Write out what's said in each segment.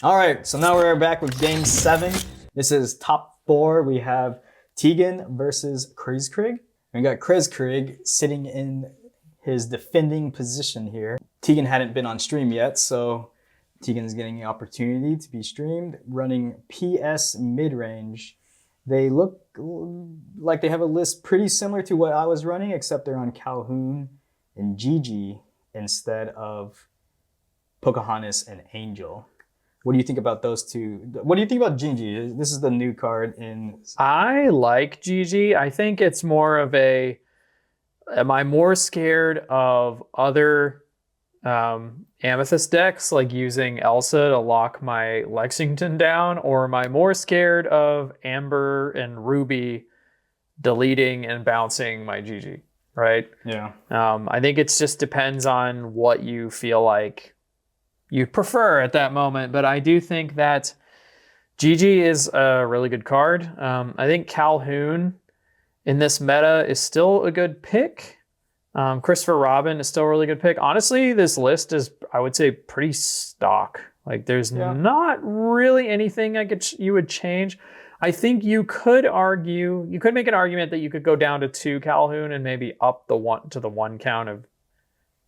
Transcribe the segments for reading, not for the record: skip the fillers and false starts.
All right, so now we're back with Game 7. This is top 4. We have Teagan versus Krezkrieg. We got Krezkrieg sitting in his defending position here. Teagan hadn't been on stream yet, so Teagan's getting the opportunity to be streamed, running PS mid-range. They look like they have a list pretty similar to what I was running, except they're on Calhoun and GG instead of Pocahontas and Angel. What do you think about those two? What do you think about GG? This is the new card in... I like GG. I think it's more of a... Am I more scared of other Amethyst decks, like using Elsa to lock my Lexington down, or am I more scared of Amber and Ruby deleting and bouncing my GG, right? Yeah. I think it just depends on what you feel like you prefer at that moment, but I do think that GG is a really good card. I think Calhoun in this meta is still a good pick. Christopher Robin is still a really good pick. Honestly, this list is, I would say, pretty stock. Like, there's not really anything you would change. I think you could make an argument that you could go down to 2 Calhoun and maybe up the 1 count of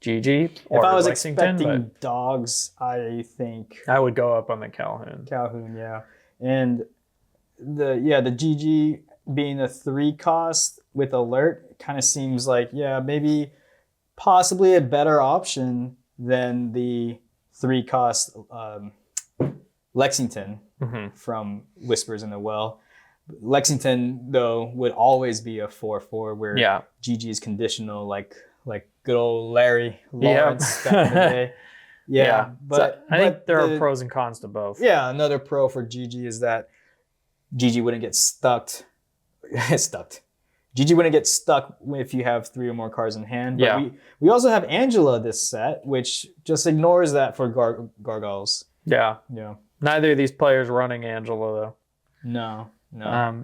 GG. Or if I was Lexington, expecting dogs, I think I would go up on the Calhoun. Calhoun, yeah. And the GG being a 3 cost with alert kind of seems like, maybe possibly a better option than the 3 cost Lexington from Whispers in the Well. Lexington, though, would always be a 4/4 where GG is conditional, like good old Larry Lawrence back in the day. But I think there are pros and cons to both. Yeah, another pro for GG is that GG wouldn't get stuck. GG wouldn't get stuck if you have 3 or more cards in hand. But we also have Angela this set, which just ignores that for Gargoyles. Yeah. Neither of these players running Angela, though. No.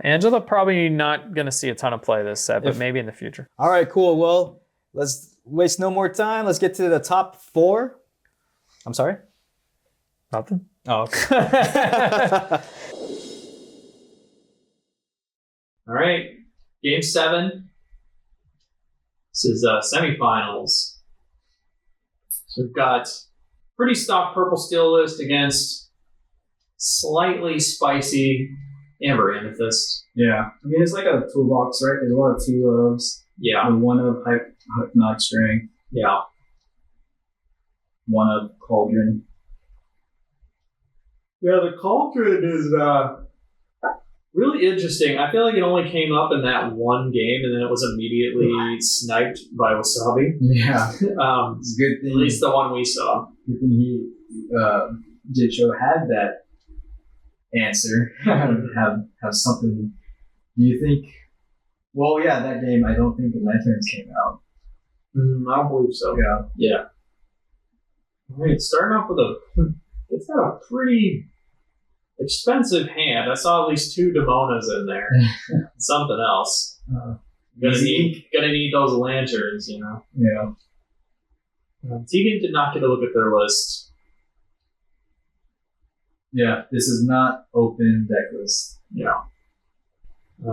Angela probably not going to see a ton of play this set, but maybe in the future. All right, cool. Well, let's waste no more time. Let's get to the top 4. I'm sorry? Nothing. Oh, okay. All right, Game 7. This is semifinals. So we've got pretty stock purple steel list against slightly spicy amber amethyst. Yeah, I mean it's like a toolbox, right? There's a lot of 2 ofs. Yeah. And 1 of Hypnotic Strength. Yeah. 1 of Cauldron. Yeah, the Cauldron is really interesting. I feel like it only came up in that one game, and then it was immediately sniped by Wasabi. Yeah, it's a good thing. At least the one we saw. Good thing he Jitcho had that answer. have something. Do you think? Well, yeah, that game. I don't think the Lanterns came out. I don't believe so. Yeah. All right, starting off with it's got a pretty expensive hand. I saw at least 2 Demonas in there. Something else. Gonna need those lanterns, Yeah. Teagan did not get a look at their list. Yeah, this is not open deck list. Yeah. A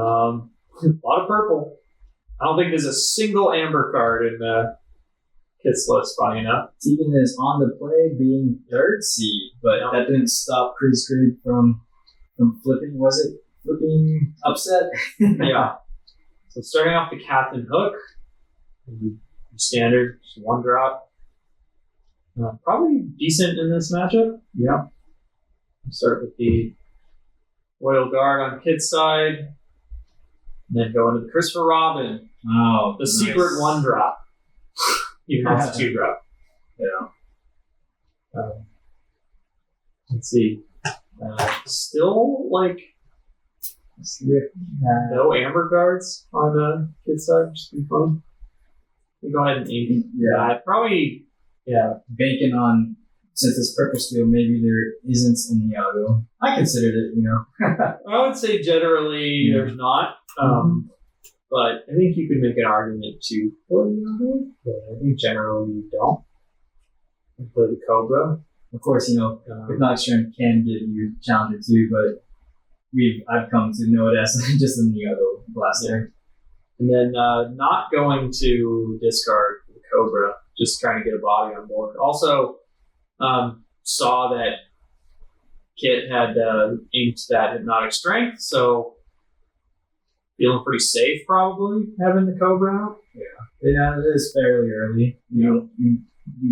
lot of purple. I don't think there's a single amber card in the Kit's list, funny enough. Teagan is on the play being 3rd seed, but that didn't stop Krezkrieg from flipping. Was it flipping upset? Yeah. So starting off the Captain Hook, standard, just 1 drop. Probably decent in this matchup. Yeah. Start with the Royal Guard on Kit's side, and then go into the Christopher Robin. Oh, the secret 1 drop. Even though it's a 2 drop. Yeah. Let's see. Still, no amber guards on the Kid side, just be fun. You go ahead and aim. Probably, banking on, since it's purple steel, maybe there isn't an Iago. I considered it, I would say generally there's not. But I think you could make an argument for Iago, but I think generally you don't. You play the Cobra. Of course, hypnotic strength can give you Challenger too, but I've come to know it as just a Neo blaster. And then not going to discard the Cobra, just trying to get a body on board. Also, saw that Kit had inked that hypnotic strength, so feeling pretty safe probably having the Cobra out. Yeah, it is fairly early. You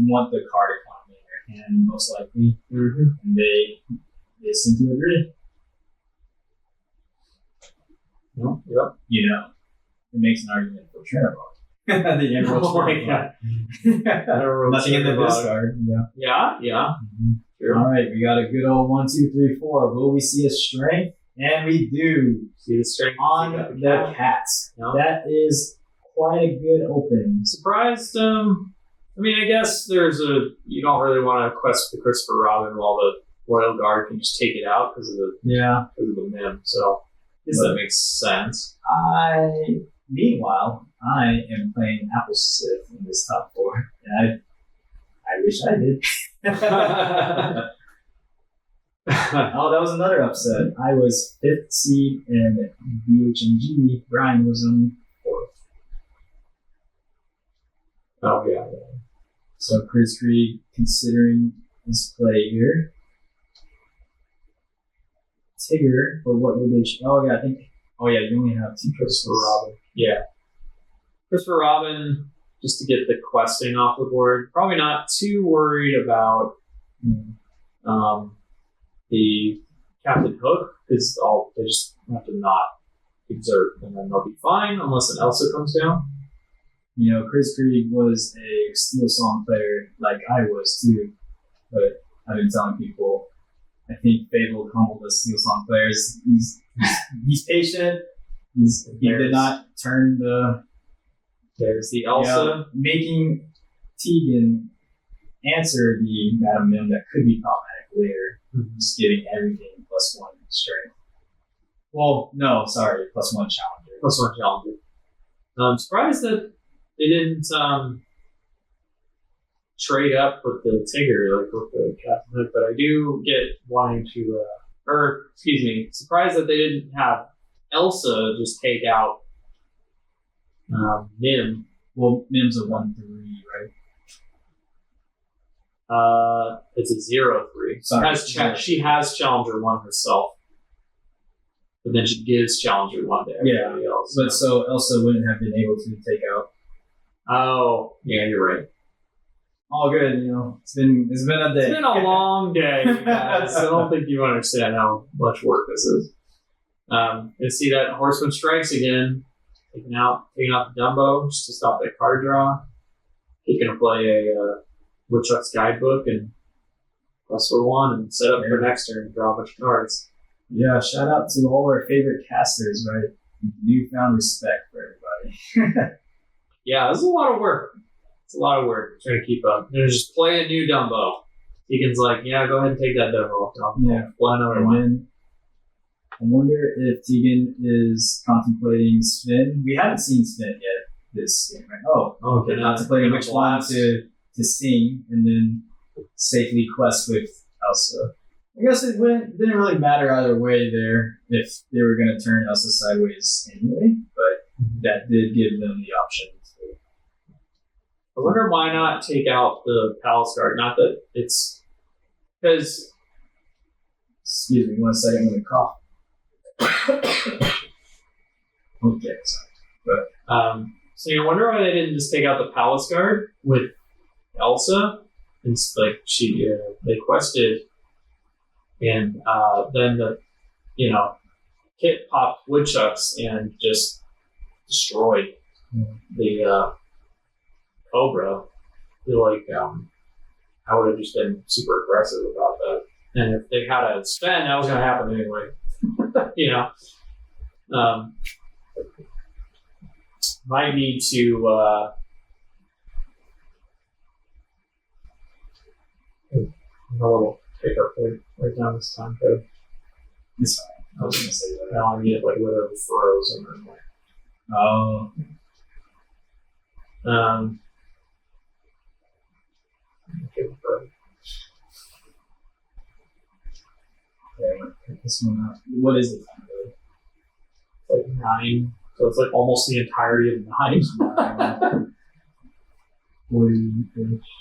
want the card economy in your hand most likely, and they seem to agree. Yep. It makes an argument for Trinibot. The Emerald God. Nothing in the discard. Yeah. Yeah. Sure. All right, we got a good old 1, 2, 3, 4. Will we see a strength? And we do. See the strength on the cats. Yeah. That is quite a good open. Surprised. I guess you don't really want to quest the Christopher Robin while the Royal Guard can just take it out because of the MIM. So I guess that makes sense. Meanwhile, I am playing Apple Sith in this top 4, and I wish I did. Oh, that was another upset. I was 5th seed in BHMG. Brian was on 4th. Oh, yeah. So Krezkrieg considering his play here. Tigger, but what would they... you only have 2 Christopher Robin. Yeah. Christopher Robin, just to get the questing off the board. Probably not too worried about the Captain Hook, because they just have to not exert, and then they'll be fine unless an Elsa comes down. Krezkrieg was a Steel Song player like I was too, but I've been telling people, I think Fable humbled the Steel Song players. He's patient. He did not turn the... There's the Elsa. Making Teagan answer the Madam Mim that could be problematic later. Just giving everything +1 strength. Well, no, sorry, +1 Challenger. +1 Challenger. I'm surprised that they didn't trade up with the Tigger, like with the Captain Hook, but I do get wanting to, surprised that they didn't have Elsa just take out Mim. Well, Mim's a 1/3, right? It's a 0/3. Sorry. She has Challenger 1 herself, but then she gives Challenger 1 to everybody else. But so Elsa wouldn't have been able to take out. Oh, yeah, you're right. All good, It's been a day. It's been a long day, you guys. I don't think you understand how much work this is. You see that Horseman Strikes again, taking out the Dumbo just to stop that card draw. He can play a Woodchuck's Guidebook and plus for 1 and set up for next turn and draw a bunch of cards. Yeah, shout out to all our favorite casters, right? Newfound respect for everybody. Yeah, this is a lot of work. It's a lot of work trying to keep up. Just play a new Dumbo. Tegan's like, yeah, go ahead and take that Dumbo. Yeah. Play another one. Then I wonder if Teagan is contemplating Spin. We haven't seen Spin yet this game, right? Oh, okay. Contemplating which one to sing and then safely quest with Elsa. I guess it didn't really matter either way there if they were going to turn Elsa sideways anyway, but that did give them the option. I wonder why not take out the Palace Guard. Not that it's... Because... Excuse me 1 second, I'm going to cough. Okay, sorry. But, so you wonder why they didn't just take out the Palace Guard with Elsa? It's like they quested, and then Kit popped Woodchucks and just destroyed the Cobra. I feel like I would have just been super aggressive about that. And if they had a spend, that was going to happen anyway. Might need to a little hiccup right down this time code. It's fine. I was going to say that. Now I need like whatever throws and then like. Oh. Okay, Okay, I'm gonna pick this one up. What is the time really? Like 9. So it's like almost the entirety of 9. 40-ish.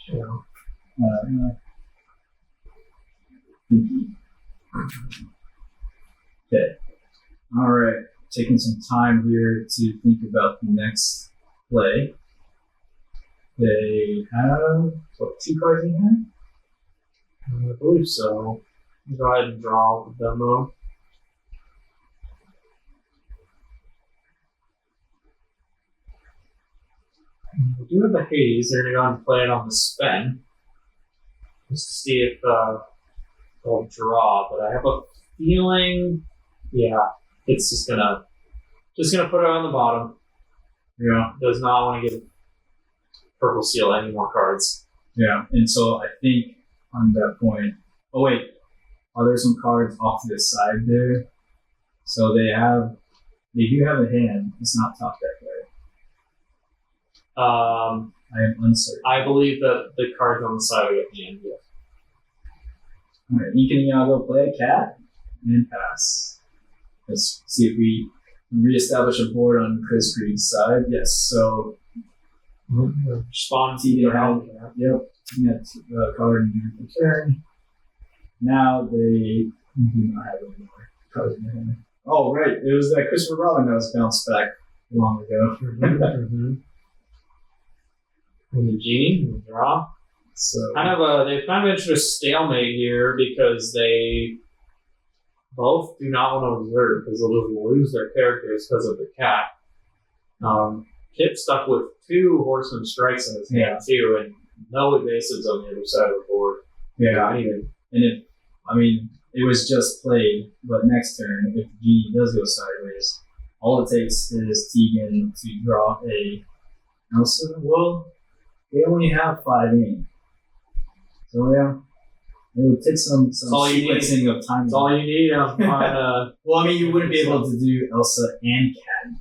Okay. All right. Taking some time here to think about the next play. They have, 2 cards in hand? I believe so. Go ahead and draw the demo. We do have a haze. They're going to go ahead and play it on the spin. Just to see if they'll draw. But I have a feeling, it's just gonna put it on the bottom. Yeah. Does not want to give Purple Seal any more cards. Yeah. And so I think on that point, oh wait, are there some cards off to the side there? So they do have a hand. It's not top deck, right? I am uncertain. I believe that the cards on the side are at the end. Yeah. All right, Ink and Iago play a cat and pass. Let's see if we can reestablish a board on Krezkrieg's side. Yes, so Respond to Teagan your had, help. yep, Teagan had a card in their turn. Now they do not have any more cards in their hand. Oh, right, it was that Christopher Robin that was bounced back long ago. And the genie, draw. So They've kind of entered a stalemate here because they both do not want to observe because they'll just lose their characters because of the cat. Kit stuck with 2 Horseman Strikes in his hand too, and no evasives on the other side of the board. yeah, Anything. and it was just played, but next turn, if the genie does go sideways, all it takes is Teagan to draw a Elsa. Well, they only have 5 in. So yeah, it would take some sequencing of time. That's all you need on Well, I mean, you wouldn't be able to do Elsa and Cat.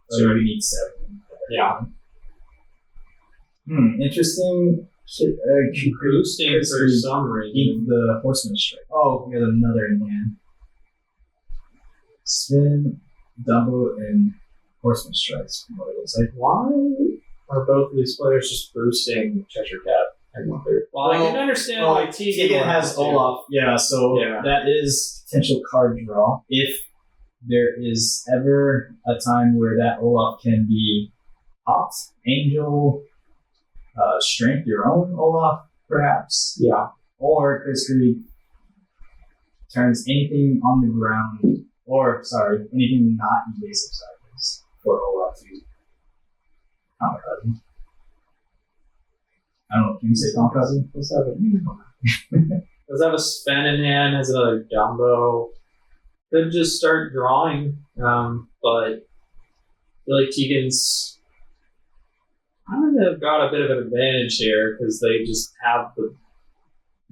So you need 7. yeah. Interesting. Boosting for some reason. Keep the Horseman Strike. Oh, we got another in hand. Spin, double, and Horseman Strikes. From what it looks like. Why are both of these players just boosting Cheshire Cat? Well, I can understand why Teagan has Olaf. Yeah, so that is potential card draw. If there is ever a time where that Olaf can be popped, Angel, Strength, your own Olaf, perhaps. Yeah. Or Krezkrieg turns anything on the ground, anything not invasive sideways for Olaf to combat. I don't know. Can you say Comcast? Let's have it. Does have a Sven in hand, has another Dumbo. Could just start drawing, but I feel like Teagan's kind of got a bit of an advantage here because they just have the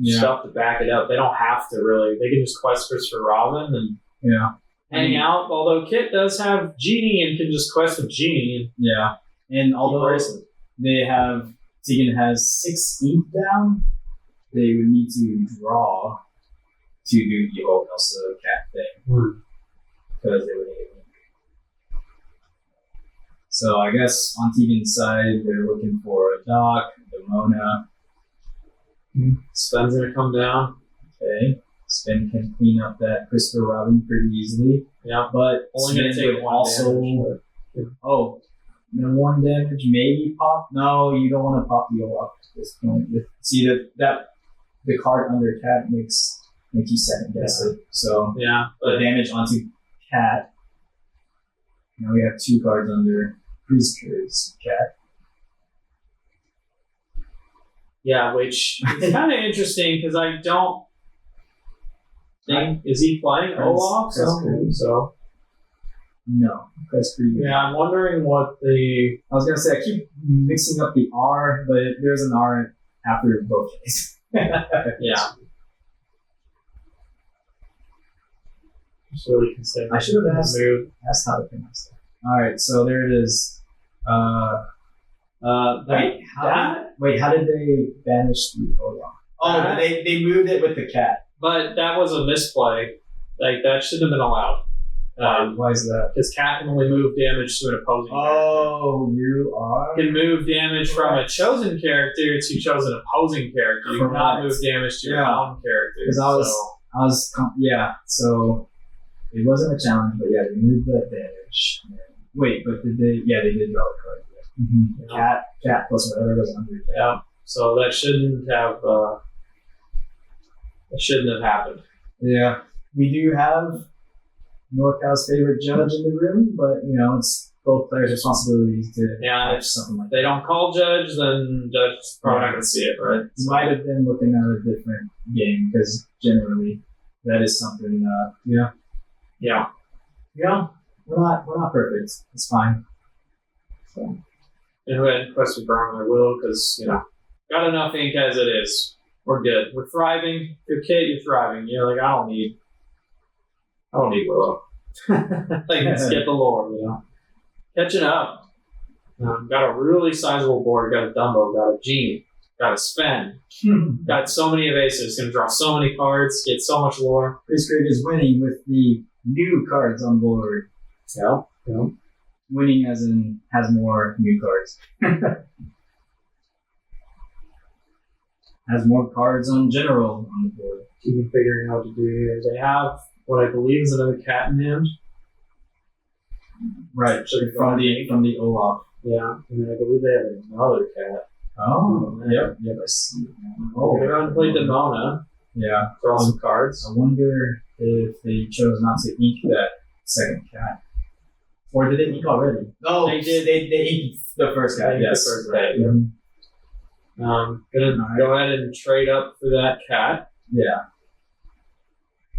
stuff to back it up. They don't have to really. They can just quest Christopher Robin and hang out. Although Kit does have Genie and can just quest with Genie. And although they have Teagan has 6 ink down, they would need to draw to do the whole Elsa Cat thing because they would need ink. So I guess on Teagan's side, they're looking for a Doc, Demona. Sven's gonna come down. Okay, Sven can clean up that Christopher Robin pretty easily. Yeah, but only gonna take one damage. Oh. No 1 damage, maybe pop. No, you don't want to pop the Olaf at this point. See that the card under Cat makes you second guess it. So the damage onto Cat. Now we have 2 cards under Krezkrieg's Cat. Yeah, which is kind of interesting because I don't think is he playing Olaf? So. No, Krezkrieg. Yeah, I'm wondering what the. I was gonna say I keep mixing up the R, but there's an R after both cases. Yeah. So we can say. I should have asked how to pronounce that. All right, so there it is. Wait, how did they banish the Olaf? Oh, they moved it with the cat. But that was a misplay. Like, that shouldn't have been allowed. Why is that? Because cat can only move damage to an opposing Oh, you are. character. Can move damage from a chosen character to chosen opposing character. You cannot move damage to your own character. Because so it wasn't a challenge, but yeah, they moved that damage. Wait, but did they? Yeah, they did draw the card. Yeah. Mm-hmm. Cat plus whatever was under. Yeah, so that shouldn't have. It shouldn't have happened. Yeah, we do have NorCal's favorite judge in the room, but it's both players' responsibility to if something like they don't call judge, then judge is probably not going to see it, right? You might have been looking at a different game because generally that is something. Yeah. We're not perfect. It's fine. So. And we had Quest of Burn, I will, because got enough ink as it is. We're good. We're thriving. Your kid, you're thriving. You're like, I don't need Willow. Let's get the lore, Catching up. Got a really sizable board. Got a Dumbo. Got a Genie. Got a Sven. Got so many evasives. Gonna draw so many cards. Get so much lore. Krezkrieg is winning with the new cards on board. Yeah. Winning as in has more new cards. Has more cards on general on the board. Even figuring out what to do here. They have what I believe is another cat in hand. Right. From the Olaf. Yeah. And then I believe they have another cat. Oh, yep, I see. Oh, they're going to play Demona. Yeah. Draw some cards. I wonder if they chose not to ink that second cat. Or did they ink already? Oh, they did. They inked the first cat. Yes. The first cat. Yeah. Gonna go ahead and trade up for that cat. Yeah.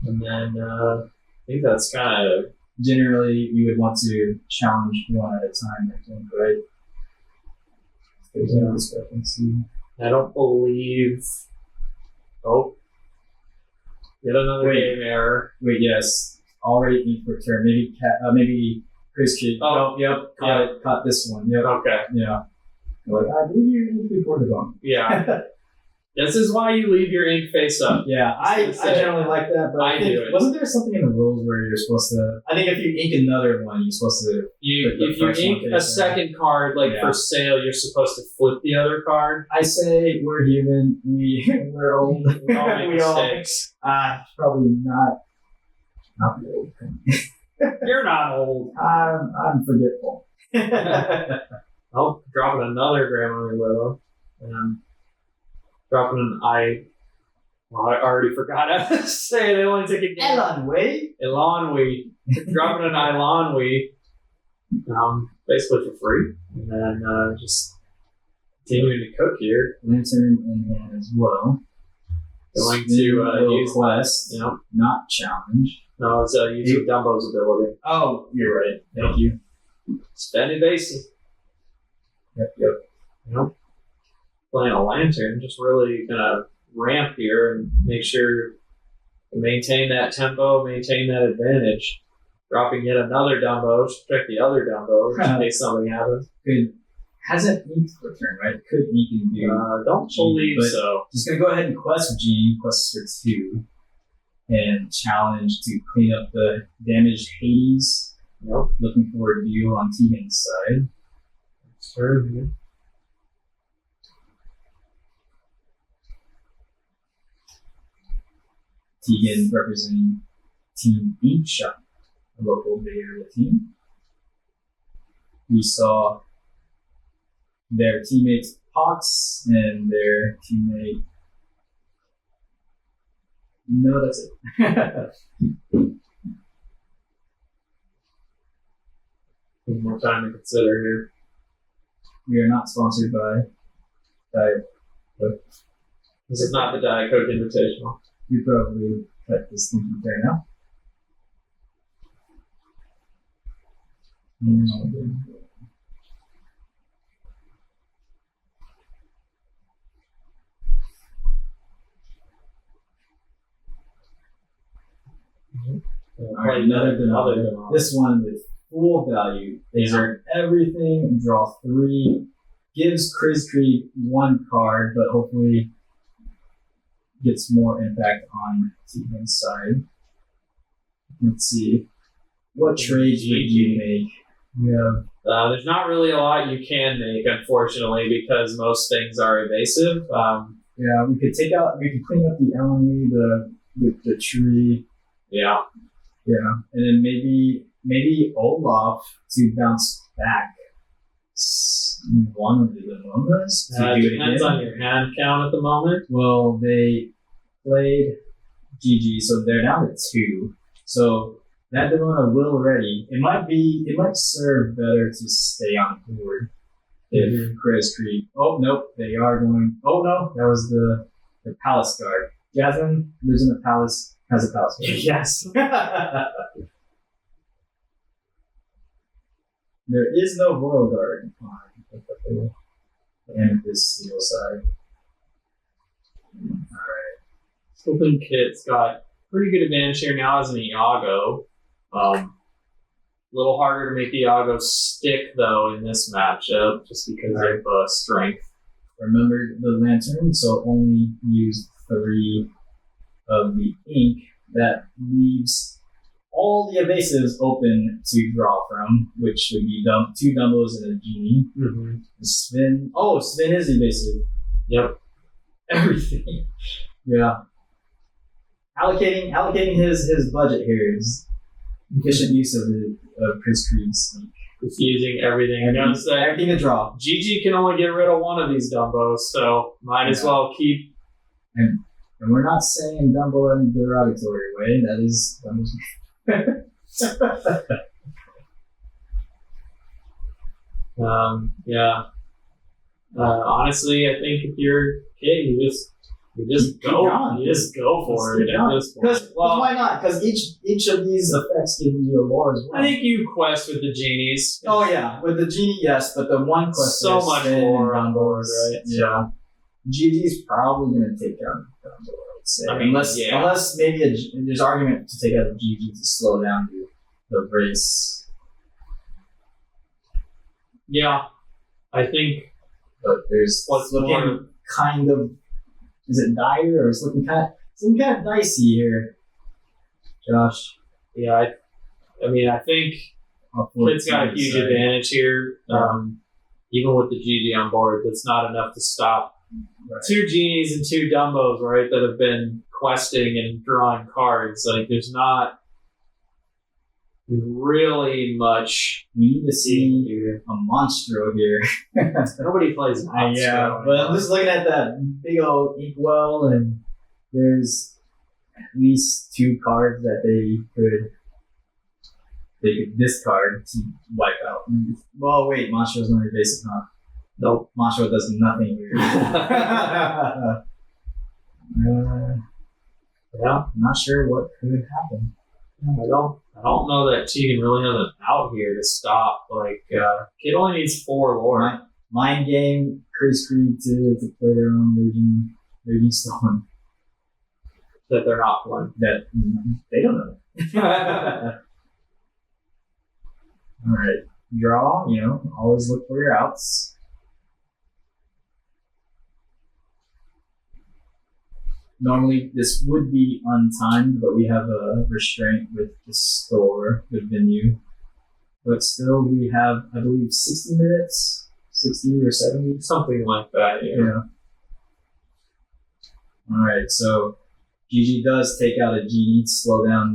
And then I think that's kind of... Generally, you would want to challenge one at a time, I think, right? There's no discrepancy. I don't believe... Oh. Yet another game error. Wait, yes. Already inked for turn. Maybe Krezkrieg. Oh, yep. Caught this one. Yep. Okay. Yeah. Like, I believe you inked before the bone. Yeah. This is why you leave your ink face up. Yeah, I generally like that, but I think, wasn't there something in the rules where you're supposed to... I think if you ink another one, you're supposed to... If you ink a second card, for sale, you're supposed to flip the other card. I say we're human. We're old. We all make mistakes. Probably not the old thing. You're not old. I'm forgetful. Oh, dropping another Grandmother Willow. Dropping an Well, I already forgot how to say it. They only take a game. Elanwe. Dropping an Elanwe. Basically for free. And then just continuing to cook here. Lantern in hand as well. Going to use quest. Not challenge. No, it's using Dumbo's ability. Oh, you're right. Thank you. Spend evasive. Yep. Playing a Lantern, just really gonna ramp here and make sure to maintain that tempo, maintain that advantage. Dropping yet another Dumbo, just check the other Dumbo in case something happens. Hasn't inked for turn, right? Could ink and do. Don't believe so. Just gonna go ahead and quest for Genie, quest for 2, and challenge to clean up the damaged Hades. Nope. Looking for a deal on Teagan's side. Sure. Teagan representing Team INKSHOP, a local Bay Area team. We saw their teammate Pox and their teammate. No, that's it. One more time to consider here. We are not sponsored by Diet Coke. This is not the Diet Coke Invitational. We probably cut this thinking fair now. Alright, another. This one with full value. They earn everything, draw 3, gives Krezkrieg 1 card, but hopefully gets more impact on Teagan's side. Let's see. What trades would you make? Yeah. There's not really a lot you can make, unfortunately, because most things are evasive. Yeah, we could clean up the enemy, the tree. Yeah. Yeah, and then maybe Olaf to bounce back one of the Momonas to do it Depends again. on your hand count at the moment. Well, they played GG, so they're down to 2. So that Demona will ready. It might serve better to stay on board if Krezkrieg. Oh nope, they are going. Oh no, that was the Palace Guard. Jasmine lives in the palace. Has a palace guard. Yes. There is no Royal Guard on the Amethyst steel side. Alright. Open Kit's got pretty good advantage here now as an Iago. A little harder to make the Iago stick, though, in this matchup, just because of strength. Remember the lantern, so only use 3 of the ink. That leaves all the evasives open to draw from, which would be 2 Dumbos and a Genie. Mm-hmm. Sven is evasive. Yep. Everything. Yeah. Allocating his budget here is efficient use of Krezkrieg's ink. Just using everything. Everything to draw. GG can only get rid of one of these Dumbos, so might as well keep. And we're not saying Dumbo in a derogatory way. That is Dumbo's. Yeah. Honestly, I think if you're Kit, you just go for it at this point. Because why not? Because each of these effects give you a lore as well. I think you quest with the genies. Oh yeah, with the Genie, yes, but the one quest so much more on board, right? Yeah. GG's probably going to take out Dumbo, I would say. I mean, unless maybe there's argument to take out the GG to slow down the race. Yeah, I think. But there's what's looking more kind of. Is it dire or it's looking kind of dicey here, Josh? Yeah, I think Kit's got a huge advantage here. Even with the GG on board, that's not enough to stop 2 genies and 2 Dumbos, right, that have been questing and drawing cards. Like, there's not really much. We need to see a Monstro here. Nobody plays Monstro. Yeah, but I'm just looking at that big old inkwell, and there's at least 2 cards that they could discard to wipe out. Well, wait, Monstro's not evasive, huh? Nope, Monstro does nothing here. Yeah, not sure what could happen. I don't know that Teagan really has an out here to stop. Like, Kid only needs 4 lore. Mind game, Krezkrieg to play their own Raging Stone. That they're not playing. That they don't know. Alright. Draw, always look for your outs. Normally this would be untimed, but we have a restraint with the store, the venue. But still, we have, I believe, 60 minutes, 60 or 70. Something like that, yeah. Alright, so GG does take out a Genie to slow down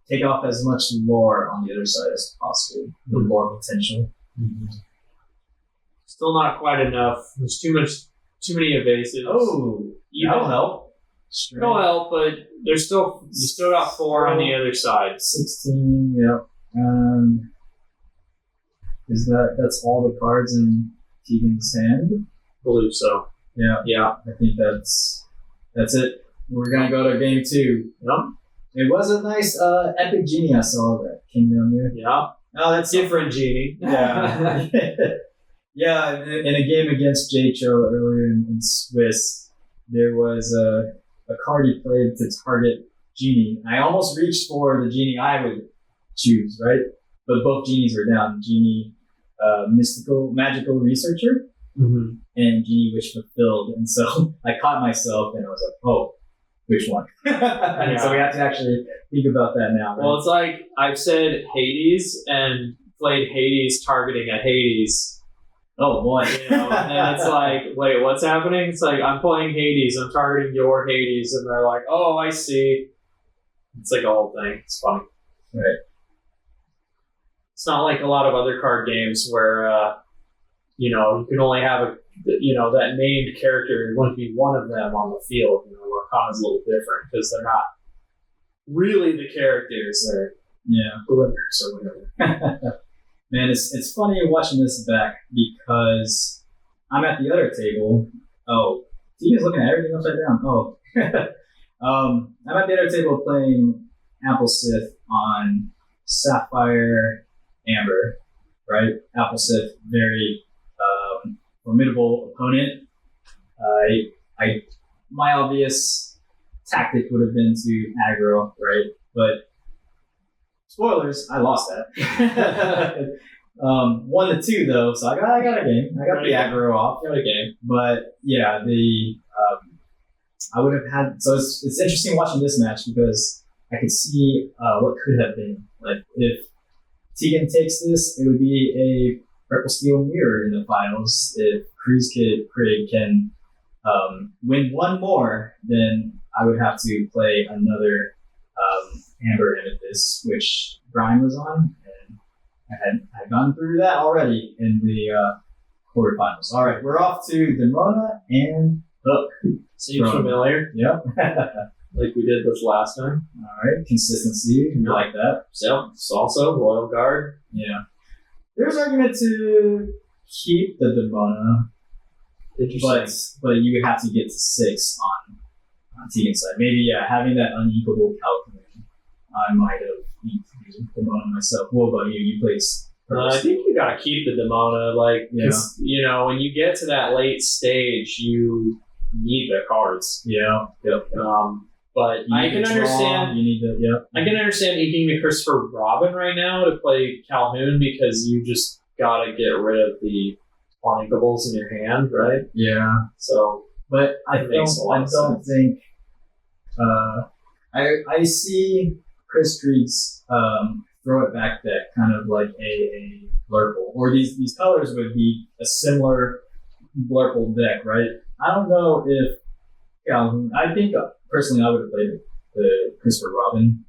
take off as much lore on the other side as possible, the lore potential. Mm-hmm. Still not quite enough. There's too many evasives. Oh, that'll help. It'll help, but you still got 4 on the other side. 16, yep. That's all the cards in Teagan's hand? I believe so. Yeah. I think that's it. We're gonna go to game 2. Yep. It was a nice epic Genie I saw that came down there. Yeah. Oh, that's different Genie. Yeah. Yeah, in a game against Jcho earlier in Swiss, there was a card he played to target Genie. I almost reached for the Genie I would choose, right? But both Genies were down. Genie, magical researcher, and Genie Wish Fulfilled. And so I caught myself and I was like, oh, which one. So we have to actually think about that now. Right? Well, it's like I've said Hades and played Hades targeting a Hades. Oh boy. And it's like, wait, what's happening? It's like, I'm playing Hades, I'm targeting your Hades, and they're like, oh, I see. It's like a whole thing. It's funny. Right. It's not like a lot of other card games where, you can only have that named character, going to be one of them on the field. Lorcana's a little different because they're not really the characters. They're glimmers or whatever. Man, it's funny watching this back because I'm at the other table. Oh, Teagan's looking at everything upside down. Oh. I'm at the other table playing Amethyst on Sapphire Amber, right? Amethyst, very formidable opponent. My obvious tactic would have been to aggro, right? But spoilers, I lost that. 1-2 though, so I got a game. I got the aggro off. Got a game. But yeah, I would have had. So it's interesting watching this match because I could see what could have been. Like if Teagan takes this, it would be a purple steel mirror in the finals. If Krezkrieg can win one more, then I would have to play another Amber Amethyst, which Brian was on, and I had gone through that already in the quarterfinals. All right, we're off to Demona and Hook. Seems familiar. Yep. Like we did this last time. All right, consistency. We like that. So, it's also Royal Guard. Yeah. There's argument to keep the Demona, but you would have to get to 6 on Teagan's side. Maybe, having that unequal calculation, I might have used Demona myself. What about you? You played. I think you gotta keep the Demona, when you get to that late stage, you need the cards. Yeah. Yep. But I can understand. You need the I can understand eking the Christopher Robin right now to play Calhoun because you just gotta get rid of the unlinkables in your hand, right? Yeah. So, but I don't think. I see Krezkrieg's throw it back deck kind of like a Blurple, or these colors would be a similar Blurple deck, right? I don't know if Calhoun. I think personally I would have played the Christopher Robin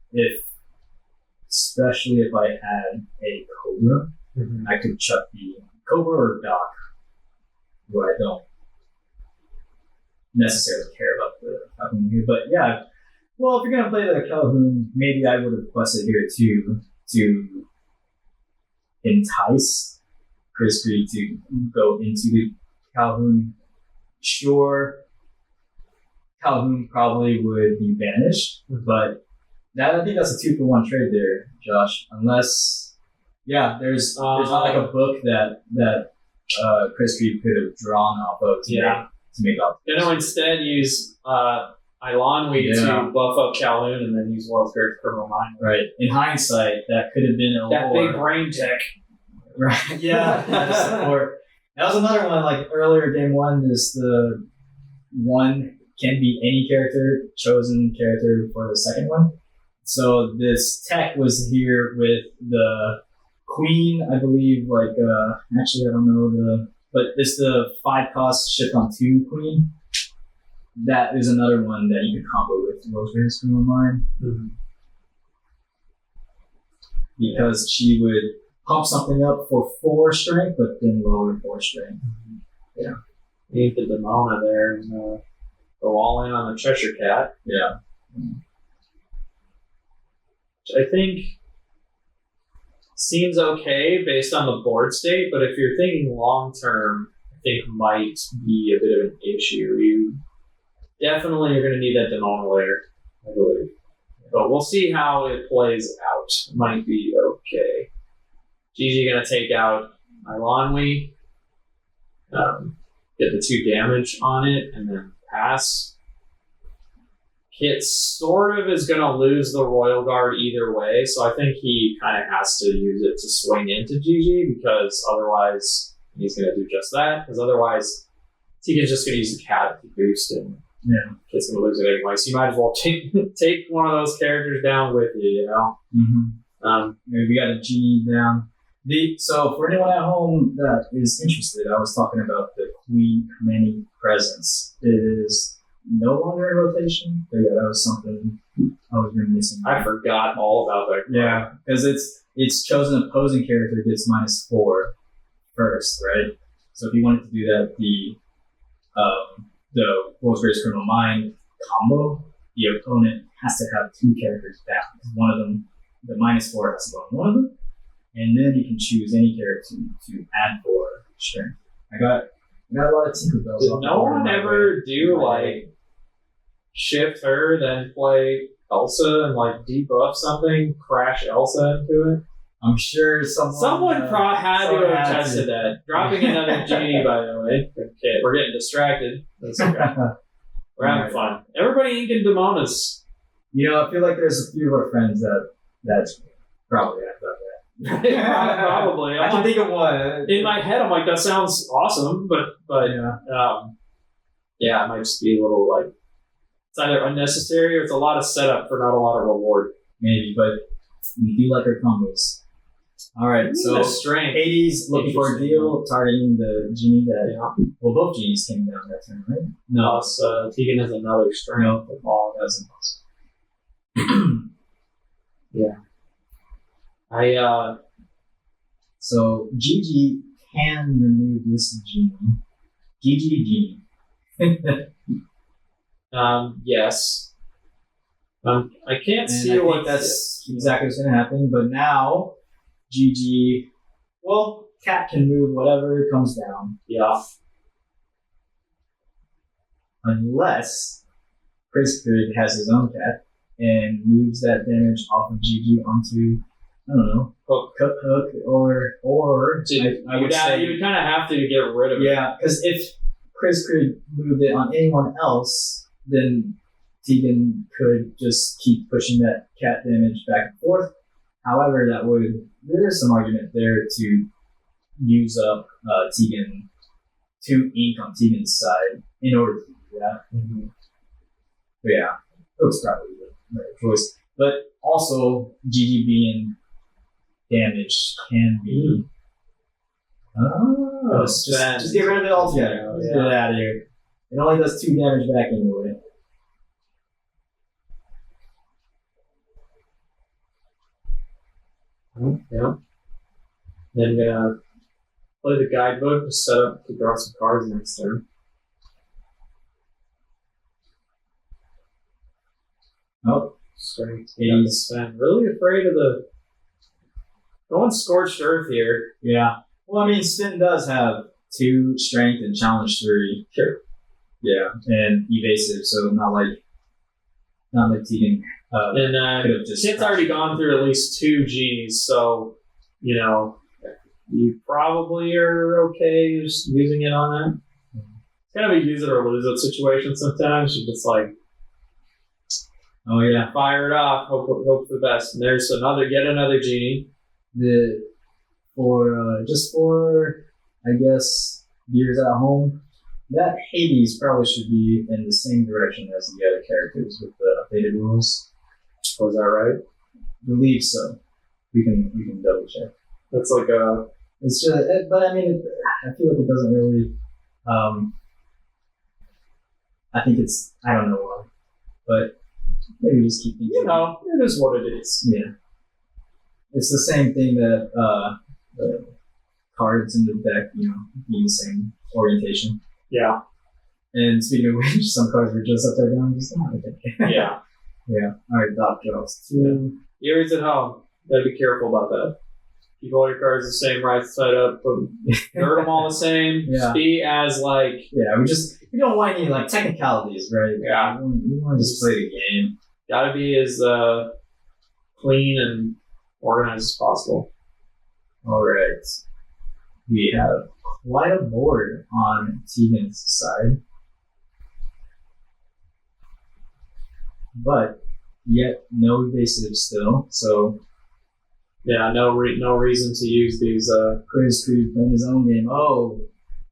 especially if I had a Cobra. Mm-hmm. I could chuck the Cobra or Doc, where I don't necessarily care about the Calhoun here. But yeah, well, if you're gonna play the Calhoun, maybe I would have requested here too to entice Krezkrieg to go into the Calhoun. Sure, Calhoun probably would be banished, but I think that's a 2-for-1 trade there, Josh. Unless, there's not like a book that Krezkrieg could have drawn off of to make up. Instead use Ilanwi to buff up Calhoun and then use World's Greatest Criminal Mind. Right. In hindsight, that could have been that big brain tech. Right. Yeah. Or that was another one. Like earlier, game 1 is the one can be any chosen character for the second one. So this tech was here with the Queen, I believe. Actually, I don't know but it's the 5-cost shift on 2 Queen. That is another one that you could combo with World's Greatest Criminal Mind. Mm-hmm. Because she would pump something up for 4 strength, but then lower 4 strength. Mm-hmm. Yeah. You need the Demona there and go all in on the Cheshire Cat. Yeah. Which I think seems okay based on the board state, but if you're thinking long term, I think might be a bit of an issue. You definitely are going to need that Demona layer, I believe. But we'll see how it plays out. It might be okay. Gigi going to take out Ilanwi, get the 2 damage on it, and then pass. Kit sort of is going to lose the Royal Guard either way, so I think he kind of has to use it to swing into Gigi, because otherwise he's going to do just that, because otherwise Teagan's just going to use the cat to boost and Yeah. Kid's gonna lose it anyway. So you might as well take one of those characters down with you. You know. Mm-hmm. We got a genie down. So for anyone at home that is interested, I was talking about the Queen Commanding Presence. It is no longer in rotation, but yeah, that was something I was missing. I forgot all about that. Yeah, because it's chosen opposing character gets -4 first, right? So if you wanted to do that, the World's Greatest Criminal Mind combo, the opponent has to have 2 characters down. One of them, the -4 has to go on one of them, and then you can choose any character to add 4 strength. I got a lot of Tinkerbells. Did no one ever do like shift her, then play Elsa and like debuff something, crash Elsa into it? I'm sure someone had to someone have had tested that. Dropping another genie, by the way. Okay, we're getting distracted. That's okay. We're having fun. Everybody inking Demonas. You know, I feel like there's a few of our friends that's probably have done that. Probably. I can think of one. In my head, I'm like, that sounds awesome, but yeah, it might just be a little like it's either unnecessary or it's a lot of setup for not a lot of reward. Maybe, but we do like our combos. All right, so strength. 80s looking for a deal, targeting the genie that. Well, both genies came down that turn, right? No, Teagan has another strength. No, oh, that's impossible. Yeah. So GG can remove this genie. GG genie. Yes. I can't And see I what think that's exactly what's going to happen. But now, GG, well, cat can move whatever comes down. Yeah. Unless Krezkrieg has his own cat and moves that damage off of GG onto, I don't know, Hook, or so I would say, you would kind of have to get rid of it. yeah, because if Krezkrieg moved it on anyone else, then Teagan could just keep pushing that cat damage back and forth. However, there is some argument there to use up Teagan, 2 ink on Teagan's side in order to do that. Mm-hmm. But yeah, Hook's probably the right choice. But also, GG being damaged can be. Just get rid of it altogether. Just get it out of here. It only does 2 damage back anyway. Yeah. Then I'm gonna play the guidebook to set up to draw some cards next turn. Oh, Strength. He's really afraid of the. Going Scorched Earth here. yeah. Well, I mean, Spin does have 2 strength and challenge 3. Sure. Yeah, and evasive, so not like Teagan. And could have just Kit's already gone through at least 2 Gs, so you know you probably are okay just using it on that. It's kind of a use it or lose it situation sometimes. You're just like, Oh yeah, fire it off. Hope for the best. And there's yet another genie. For I guess viewers at home, that Hades probably should be in the same direction as the other characters with the updated rules. Was that right? Believe so. We can double check. That's like a. It's just, but I mean, I feel like it doesn't really. I think I don't know why, but maybe just keep things. It is what it is. Yeah. It's the same thing that the cards in the deck, being the same orientation. Yeah. And speaking of which, some cards were just upside down. Just Yeah. Yeah. All right. Dot drops 2. Viewers at home, gotta be careful about that. Keep all your cards the same, right side up. Nerd them all the same. Yeah. Just be as like. Yeah. We don't want any like technicalities, right? Yeah. We want to just play the game. Gotta be as clean and organized as possible. All right. We have quite a board on Teagan's side, but yet no evasive still. So yeah, no reason to use these. Krezkrieg playing his own game. Oh,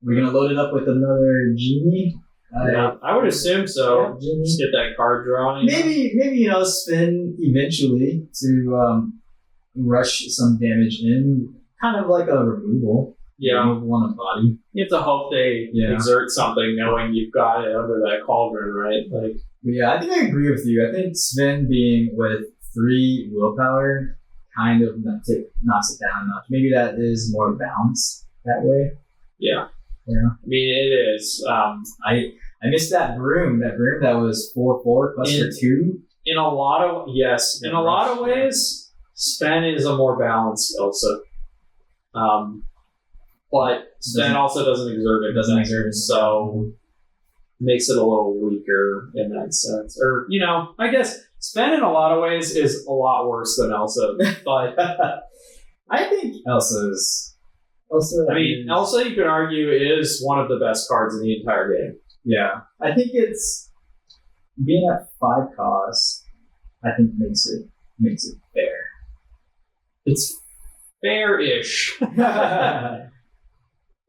we're gonna load it up with another genie. I would assume so. Yeah, Just get that card drawn. Maybe spin eventually to rush some damage in, kind of like a removal. Yeah. Removal on a body. You have to hope they exert something, knowing you've got it under that cauldron, right? Like, But yeah, I think I agree with you. I think Sven being with 3 willpower kind of knocks it down a notch. Maybe that is more balanced that way. yeah. Yeah. I mean, it is. I missed that broom. That broom that was 4/4 plus for 2. In a lot of ways, Sven is a more balanced Elsa. But Sven also doesn't exert it. So makes it a little weaker in that sense. Or, I guess Sven in a lot of ways is a lot worse than Elsa. But I think Elsa, Elsa, you could argue, is one of the best cards in the entire game. Yeah. I think it's being at 5 costs, I think makes it fair. It's fair-ish.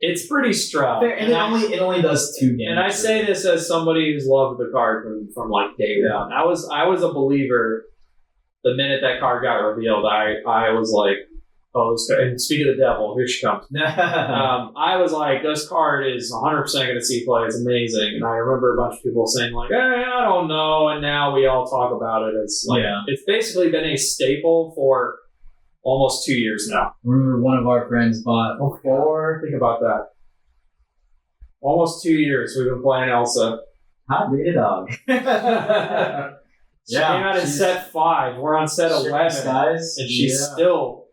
It's pretty strong. Fair, and it only does 2 damage. And I say this as somebody who's loved the card from like day one. I was a believer the minute that card got revealed. I was like, oh, this card, and speak of the devil, here she comes. I was like, this card is 100% going to see play. It's amazing. And I remember a bunch of people saying like, I don't know. And now we all talk about it. It's like, It's basically been a staple for almost 2 years now. I remember one of our friends bought 4. Think about that. Almost 2 years we've been playing Elsa. Hot data dog. She came out in set 5. We're on set 11. Skies, and she's still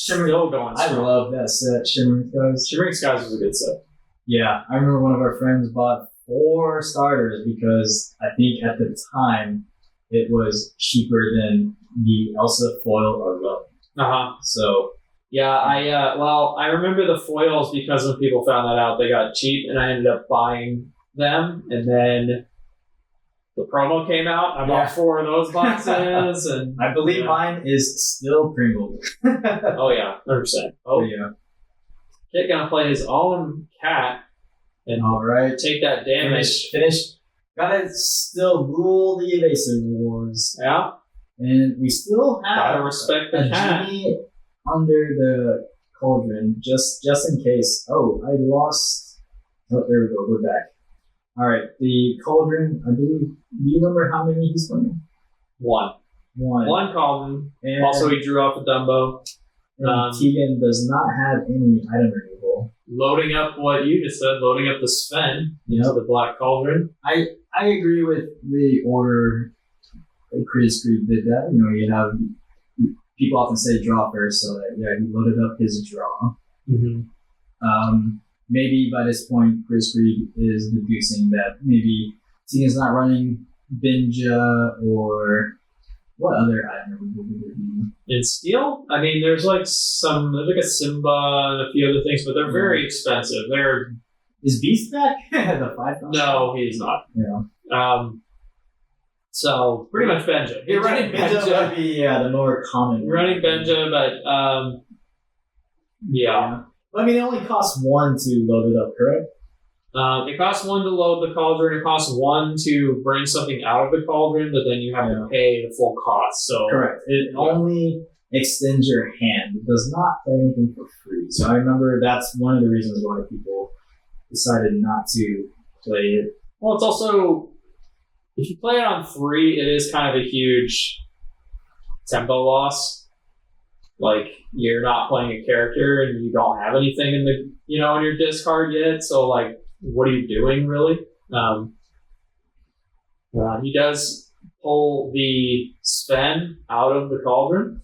going strong. I love that set, Shimmering Skies. Shimmering Skies was a good set. Yeah, I remember one of our friends bought 4 starters because I think at the time it was cheaper than the Elsa foil alone. So yeah, I remember the foils because when people found that out, they got cheap, and I ended up buying them. And then the promo came out. I bought 4 of those boxes, and I believe mine is still Pringle. Oh yeah, 100%. Oh yeah, Kit gonna play his own cat, and all right, take that damage. Finish. Gotta still rule the evasive wars. Yeah. And we still have gotta respect the cat. Genie under the cauldron, just in case. Oh, I lost. Oh, there we go. We're back. All right, the cauldron. I believe. Do you remember how many he's playing? 1 cauldron. And also, he drew off a Dumbo. Teagan does not have any item removal. Loading up what you just said. Loading up the Sven into the black cauldron. I agree with the order Krezkrieg did that. You have people often say draw first, so that, he loaded up his draw. Mm-hmm. Maybe by this point, Krezkrieg is deducing that maybe Teagan's not running Binja or what other item removal would be? In Steel? I mean, there's like a Simba and a few other things, but they're very expensive. Is Beast back? The 5? No, he's not. Yeah. So pretty much Benja. You're running Benja would be the more common. You're running Benja, but yeah. I mean, it only costs 1 to load it up, correct? It costs 1 to load the cauldron. It costs 1 to bring something out of the cauldron, but then you have to pay the full cost. So correct. It only extends your hand. It does not play anything for free. So I remember that's one of the reasons why people decided not to play it. Well, it's also, if you play it on free, it is kind of a huge tempo loss. Like, you're not playing a character and you don't have anything in the, in your discard yet. So, like, what are you doing, really? He does pull the Sven out of the cauldron.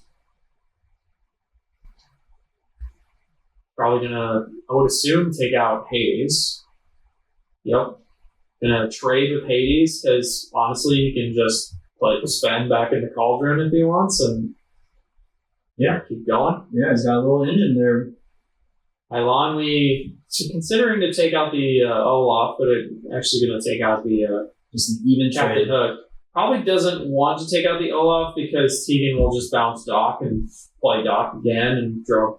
Probably gonna, I would assume, take out Hades. Yep. Gonna trade with Hades, because honestly, he can just put the Sven back in the cauldron if he wants, and keep going. Yeah, he's got a little engine there. Eilon, considering to take out the Olaf, but actually going to take out the just an even Captain trade. Hook. Probably doesn't want to take out the Olaf because Teagan will just bounce Doc and play Doc again and draw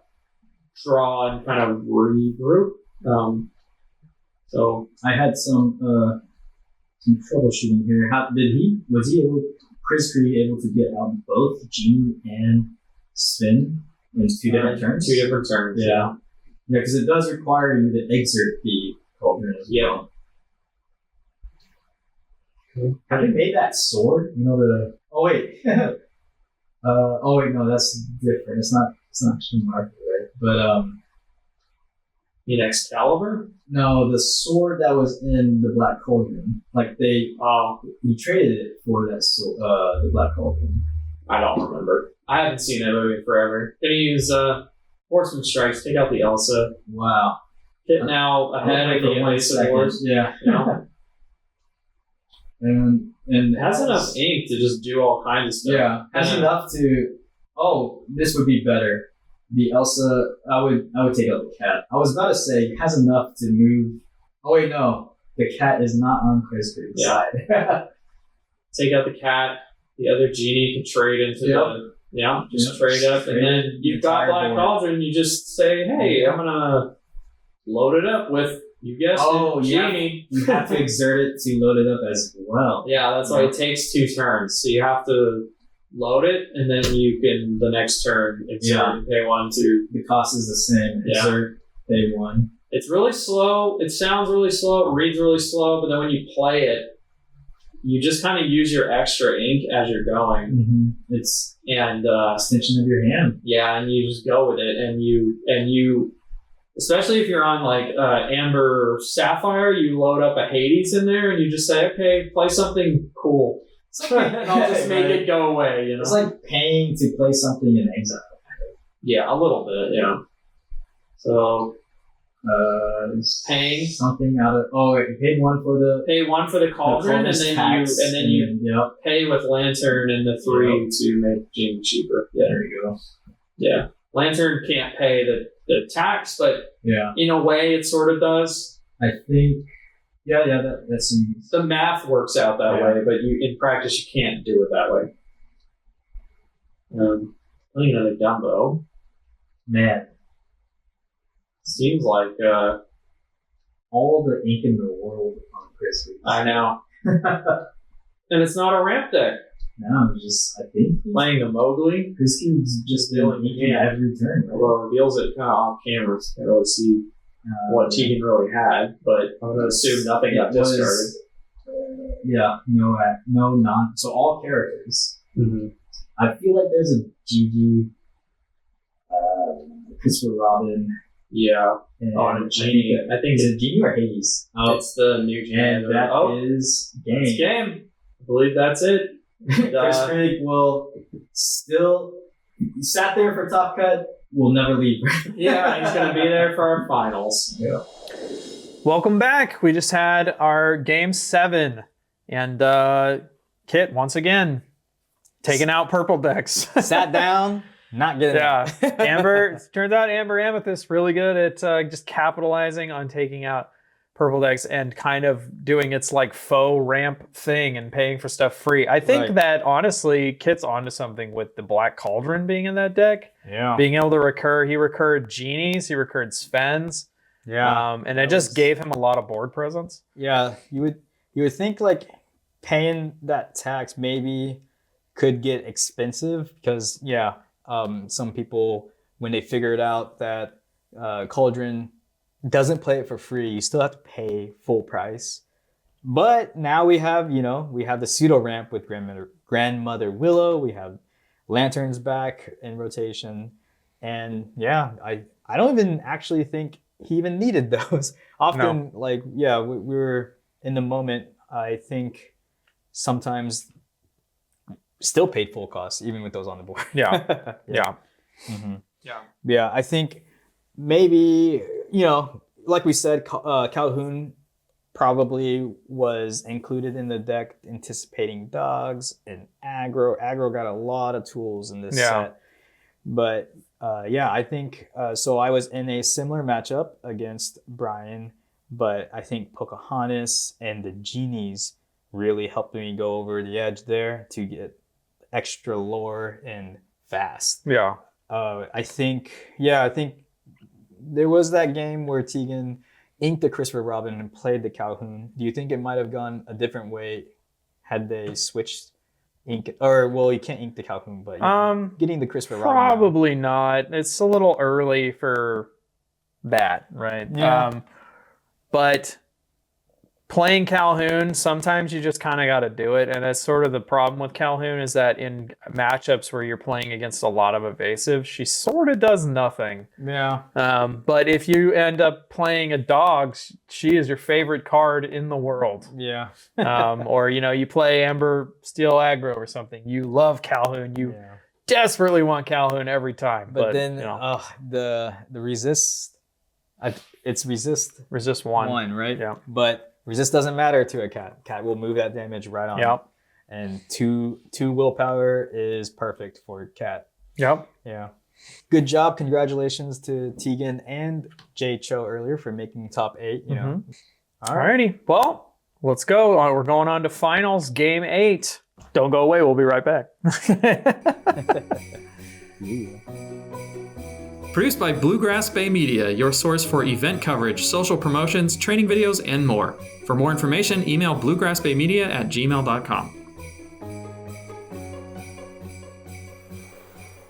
and kind of regroup. So So I had some troubleshooting here. Krezkrieg able to get out both Genie and Spin in 2 different turns? 2 different turns. Yeah. Yeah, because it does require you to exert the cauldron as well. Have they made that sword? You know the. Oh wait. No, that's different. It's not King Arthur, right? But You mean Excalibur? no, the sword that was in the Black Cauldron. Like he traded it for that the Black Cauldron. I don't remember. I haven't seen that movie in forever. Gonna use Horseman Strikes, take out the Elsa. Wow. Hit now ahead of the Invasive Wars. Yeah. You know? And It has enough ink to just do all kinds of stuff. Yeah, has enough to. Oh, this would be better. The Elsa, I would take out the cat. I was about to say it has enough to move. Oh wait, no, the cat is not on Krezkrig's side. Take out the cat. The other Genie can trade into trade up, and then you've got Black Cauldron. You just say, "Hey, I'm gonna load it up with." You guessed it, Genie. You have to exert it to load it up as well. Yeah, that's why it takes 2 turns. So you have to load it, and then you can, the next turn, exert and pay 1 to. The cost is the same. Exert, pay 1. It's really slow. It sounds really slow. It reads really slow. But then when you play it, you just kind of use your extra ink as you're going. Mm-hmm. It's extension of your hand. Yeah, and you just go with it, and you. Especially if you're on like Amber or Sapphire, you load up a Hades in there and you just say, okay, play something cool. And I'll just make it go away, you know? It's like paying to play something in exile. Yeah, a little bit, yeah. So, paying something out of. Oh, wait, you paid 1 for the. Pay 1 for the cauldron, and then you pay with Lantern and the 3 to make Genie cheaper. Yeah. There you go. Yeah. Lantern can't pay the tax, but in a way it sort of does. I think, that's the math works out that way, but in practice you can't do it that way. Playing another Dumbo. Man, seems like all the ink in the world on Krezkrieg. I know, and it's not a ramp deck. No, I think playing the Mowgli. Krezkrig's just doing every turn. Right? Although it reveals it kind of off camera, so you can't really see what Teagan really had, but I'm going to assume nothing got discarded. So all characters. Mm-hmm. I feel like there's a GG, Christopher Robin. Yeah. And a Genie. I think it's a Genie or Hades. It's the new Genie. And that is game. It's game. I believe that's it. Krezkrieg will still sat there for Top Cut. Will never leave. Yeah, he's going to be there for our finals. Yeah. Welcome back. We just had our game 7, and Kit once again taking out purple decks. Sat down, not getting out. Amber. Turns out Amber Amethyst really good at just capitalizing on taking out purple decks and kind of doing its like faux ramp thing and paying for stuff free. I think that honestly, Kit's onto something with the Black Cauldron being in that deck. Yeah. Being able to recur. He recurred Genies, he recurred Svens. Yeah. And it just gave him a lot of board presence. Yeah. You would think like paying that tax maybe could get expensive because some people when they figured out that Cauldron doesn't play it for free, you still have to pay full price. But now we have the pseudo ramp with Grandmother Willow. We have Lanterns back in rotation, and I don't even actually think he even needed those. Often, we were in the moment. I think sometimes still paid full cost even with those on the board. Yeah. Mm-hmm. Yeah. I think maybe like we said, Calhoun probably was included in the deck anticipating dogs and aggro. Aggro got a lot of tools in this set. But I think so I was in a similar matchup against Brian, but I think Pocahontas and the Genies really helped me go over the edge there to get extra lore and fast. Yeah. I think there was that game where Teagan inked the Christopher Robin and played the Calhoun, do you think it might have gone a different way had they switched ink? Or, well, you can't ink the Calhoun, but getting the Christopher Robin. Probably not. It's a little early for that, right? Yeah. But playing Calhoun, sometimes you just kind of got to do it. And that's sort of the problem with Calhoun, is that in matchups where you're playing against a lot of evasive, she sort of does nothing. Yeah. But if you end up playing a dog, she is your favorite card in the world. Yeah. Or, you play Ember Steel Aggro or something. You love Calhoun. You desperately want Calhoun every time. But then the resist, it's resist 1, right? Yeah. But resist doesn't matter to a cat. Cat will move that damage right on. Yep. And two willpower is perfect for cat. Yep. Yeah. Good job. Congratulations to Teagan and Jay Cho earlier for making top 8. You know. Alrighty. Well, let's go. We're going on to finals, game 8. Don't go away. We'll be right back. Produced by Bluegrass Bay Media, your source for event coverage, social promotions, training videos, and more. For more information, email bluegrassbaymedia@gmail.com.